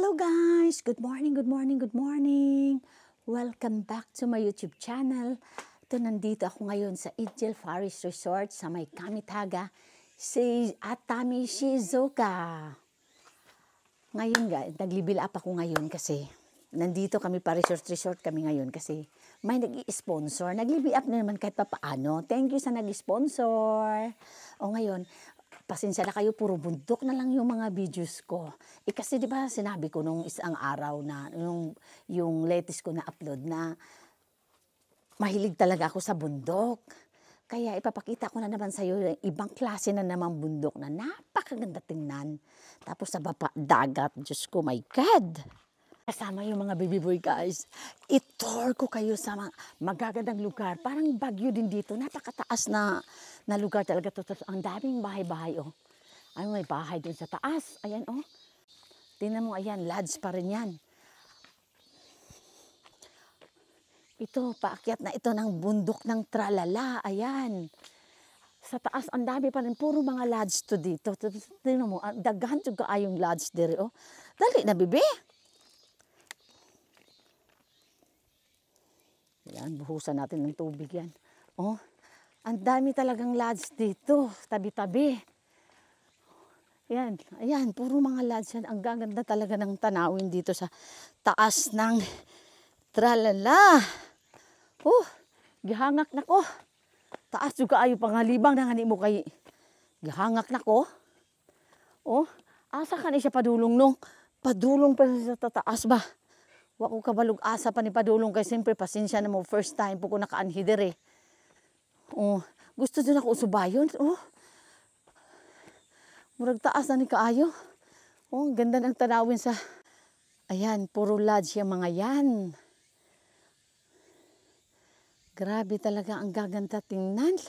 Hello guys! Good morning, good morning, good morning! Welcome back to my YouTube channel. Ito, nandito ako ngayon sa Angel Forest Resort sa may Kamitaga, si Atami Shizuoka. Ngayon guys, nag-level up ako ngayon kasi nandito kami pa resort kami ngayon kasi may nag-i-sponsor. Nag-level up na naman kahit pa paano. Thank you sa nag-sponsor. O ngayon, pasensya na kayo, puro bundok na lang yung mga videos ko. Kasi di ba sinabi ko nung isang araw na, yung latest ko na upload na mahilig talaga ako sa bundok. Kaya ipapakita ko na naman sa iyo ibang klase na naman bundok na napakaganda tingnan. Tapos sa baba, dagat. Diyos ko, my God! Kasama yung mga baby boy guys. I-tour ko kayo sa mga magagandang lugar. Parang Baguio din dito. Napakataas na lugar talaga. Ang daming bahay-bahay oh. Ay, may bahay dun sa taas. Ayan oh. Tingnan mo, ayan, lodge pa rin yan. Ito, paakyat na ito ng bundok ng Tralala. Ayan. Sa taas, ang dami pa rin. Puro mga lodge to dito. Tingnan mo, daghan juga yung lodge dire oh. Dali na, bibi. Yan, buhusan natin ng tubig yan. Oh, ang dami talagang lodge dito, tabi-tabi. Yan, ayan, puro mga lodge yan. Ang gaganda talaga ng tanawin dito sa taas ng Tralala. Gihangak na ko. Taas juga ayo pangalibang na nga mo kay gihangak na ko. Oh, asa ka ni siya padulong no? Padulong pa sa taas ba? Wa ko kabalog asa pa ni padulong kay siyempre pasensya na mo first time po ko nakaanhi dire. Oh, gusto din ako usubayon. Oh. Murag taas na ni kaayo. Oh, ganda ng tanawin sa ayan, puro lodge yung mga yan. Grabe talaga ang gaganda tingnan.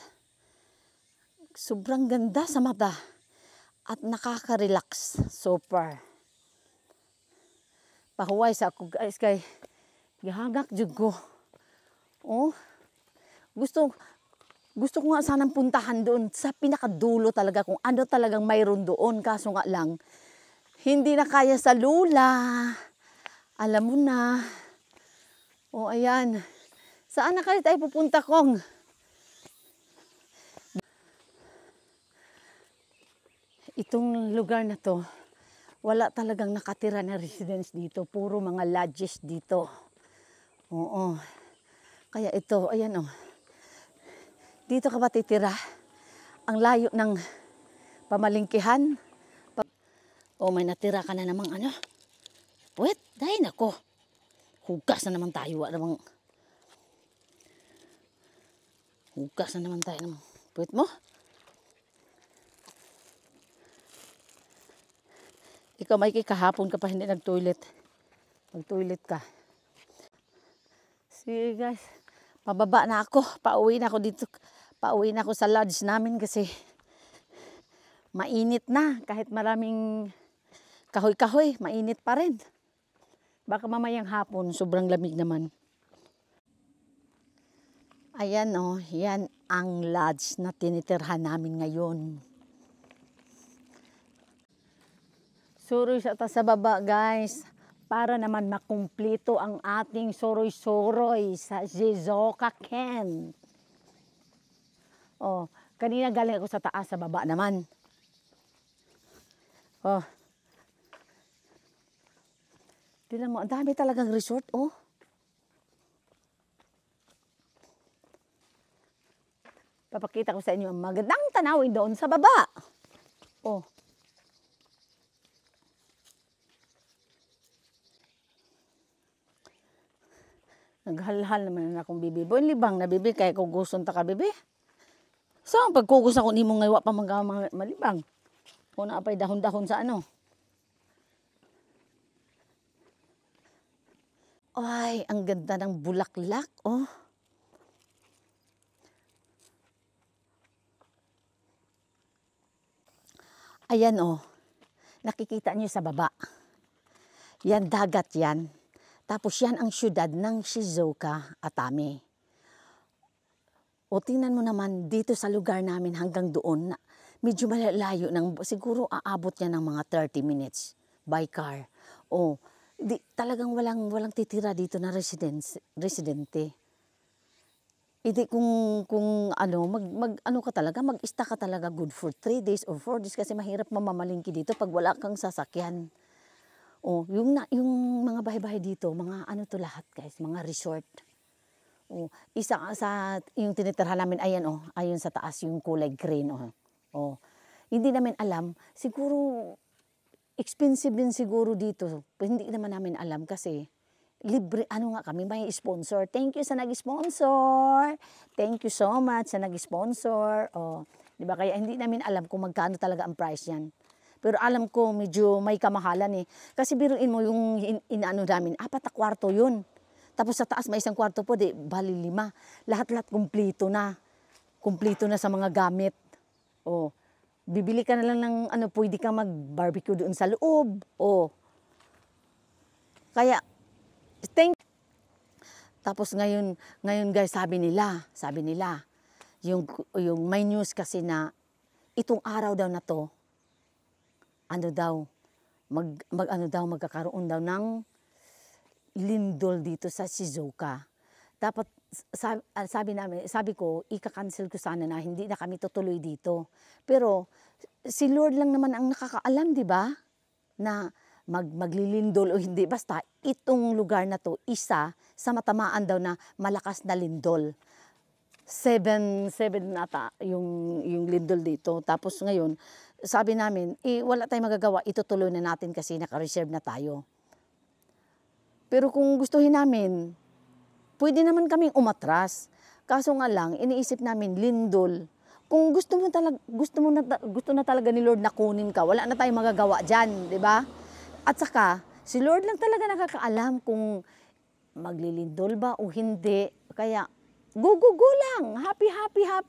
Sobrang ganda sa mata at nakaka-relax super. Pahuway sa ako guys kay gihangak jud ko. Oh. Gusto ko nga sanang puntahan doon sa pinakadulo talaga kung ano talagang mayroon doon. Kaso nga lang hindi na kaya sa lula. Alam mo na. Oh, ayan. Saan na kayo tayo pupunta kong? Itong lugar na to, wala talagang nakatira na residence dito. Puro mga lodges dito. Oo. Kaya ito, ayan oh. Dito ka ba titira? Ang layo ng pamalingkihan. O may natira ka na namang ano? Wait, dahil nako. Hugas na naman tayo. Hugas na naman tayo. Wait mo? Ikaw may kahapon ka pa hindi nag-toilet. Mag-toilet ka. Sige guys. Pababa na ako. Pauwi na ako dito. Pauwi na ako sa lodge namin kasi mainit na. Kahit maraming kahoy-kahoy, mainit pa rin. Baka mamayang hapon, sobrang lamig naman. Ayan oh, yan ang lodge na tinitirhan namin ngayon. Suroy sa baba guys. Para naman makumplito ang ating soroy-soroy sa Shizuoka Ken. Oh, kanina galing ako sa taas, sa baba naman. Oh. Tingnan mo, ang dami talagang resort, oh. Papakita ko sa inyo ang magandang tanawin doon sa baba. Oh. Naghalhal naman akong bibi. Boy, libang na bibi, kaya kuguson ta ka bibi. So, ang pagkugos ako ni mong ngayon pa malibang. Kung naapay dahon-dahon sa ano. Ay, ang ganda ng bulaklak, oh. Ayan, oh. Nakikita niyo sa baba. Yan, dagat yan. Tapos yan ang syudad ng Shizuoka, Atami. O tingnan mo naman dito sa lugar namin hanggang doon, medyo malayo, siguro aabot yan ng mga 30 minutes by car. Oh, talagang walang titira dito na residente. Hindi kung ano, ano ka talaga, mag-ista ka talaga good for 3 days or 4 days kasi mahirap mamamalingki dito pag wala kang sasakyan. Oh, yung mga bahay-bahay dito, mga ano to lahat guys, mga resort. Oh, isa sa yung tinitirhan namin ayan oh, ayun sa taas yung kulay green oh. Oh. Hindi namin alam, siguro expensive din siguro dito. Hindi naman namin alam kasi libre, ano nga kami, may sponsor. Thank you sa nag-sponsor. Thank you so much sa nag-sponsor. Oh, 'di ba? Kaya hindi namin alam kung magkano talaga ang price niyan. Pero alam ko medyo may kamahalan eh. Kasi biruin mo yung inaano namin, 4 na kwarto 'yun. Tapos sa taas may isang kwarto po, bali 5. Lahat-lahat kumpleto na. Kumpleto na sa mga gamit. Oh, bibili ka na lang ng ano, pwede kang mag-barbecue doon sa loob. Oh. Kaya tapos ngayon guys, sabi nila, yung may news kasi na itong araw daw na to, ano daw, magkakaroon daw ng lindol dito sa Shizuoka. Dapat sabi ko, ika-cancel ko sana na hindi na kami tutuloy dito. Pero si Lord lang naman ang nakakaalam, 'di ba? Na maglilindol o hindi, basta itong lugar na to isa sa matamaan daw na malakas na lindol. 7 nata yung lindol dito. Tapos ngayon, sabi namin, wala tayong magagawa, itutuloy na natin kasi naka-reserve na tayo. Pero kung gustuhin namin, pwede naman kaming umatras. Kaso nga lang, iniisip namin lindol. Kung gusto na talaga ni Lord na kunin ka, wala na tayong magagawa diyan, 'di ba? At saka, si Lord lang talaga nakakaalam kung maglilindol ba o hindi. Kaya, go lang. Happy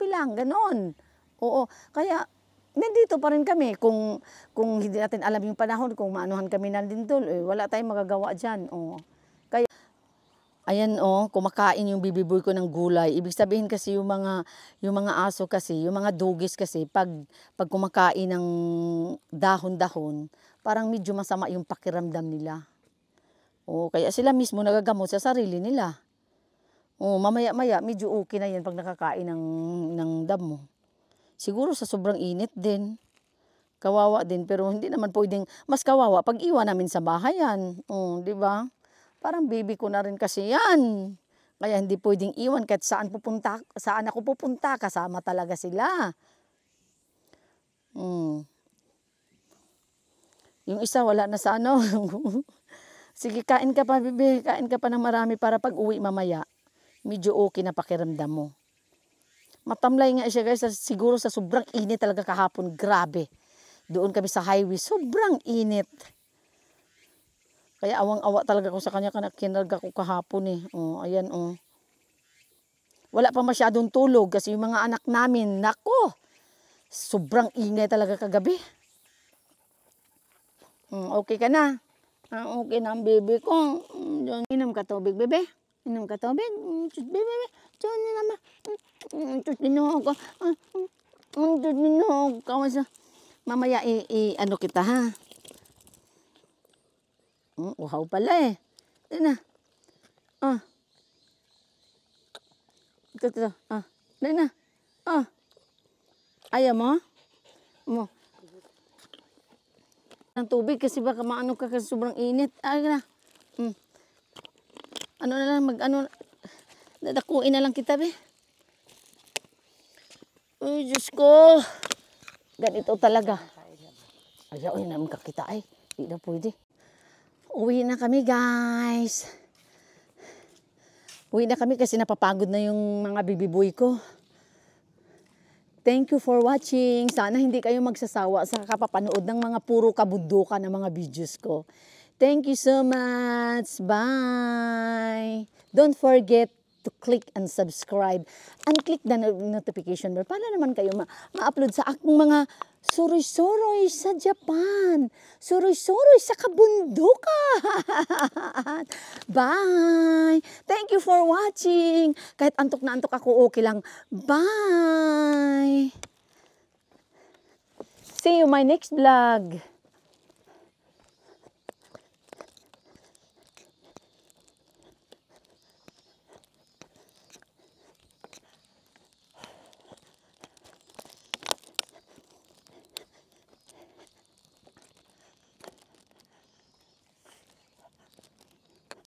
lang. Ganon. Oo. Kaya, nandito pa rin kami. Kung hindi natin alam yung panahon, kung maanuhan kami ng lindol, wala tayong magagawa dyan. Oo. Kaya, ayan kumakain yung bibiboy ko ng gulay. Ibig sabihin kasi yung mga aso kasi, yung mga dugis kasi, pag kumakain ng dahon-dahon, parang medyo masama yung pakiramdam nila. Kaya sila mismo nagagamot sa sarili nila. Mamaya-maya, medyo okay na yan pag nakakain ng damo. Siguro sa sobrang init din. Kawawa din, pero hindi naman pwedeng, mas kawawa pag iwan namin sa bahay yan. Di ba? Parang baby ko na rin kasi yan. Kaya hindi pwedeng iwan kahit saan ako pupunta, kasama talaga sila. Yung isa wala na sa ano. Sige, kain ka pa, bebe. Kain ka pa ng marami para pag uwi mamaya, medyo okay na pakiramdam mo. Matamlay nga siya guys, siguro sa sobrang init talaga kahapon. Grabe. Doon kami sa highway, sobrang init. Kaya awang-awa talaga ko sa kanya, kinarga ko kahapon eh. Ayan Wala pa masyadong tulog kasi yung mga anak namin, nako, sobrang ingay talaga kagabi. Okay ka na? Okay na ang bebe ko. Inom ka tubig, bebe. Inom ka tubig. Bebe, tiyan niya naman. Tinunog ka. Tinunog ka. Mamaya ano kita ha. Uhaw pala eh. Ito na. Ito. Ito na. Ayaw mo? Ng tubig kasi baka maano ka kasi sobrang init. Na. Ano na lang, dadakuin na lang kita, be. Uy, Diyos ko. Ganito talaga. Ayaw, naman kakita ay. Hindi na pwede. Uwi na kami, guys. Uwi na kami kasi napapagod na yung mga bibiboy ko. Thank you for watching. Sana hindi kayo magsasawa sa kapapanood ng mga puro kabundukan ng mga videos ko. Thank you so much. Bye. Don't forget to click and subscribe and click the notification bell para naman kayo ma-upload sa aking mga suroy-suroy sa Japan. Suroy-suroy sa kabundukan. Bye. Thank you for watching. Kahit antok na antok ako, okay lang. Bye. See you my next vlog.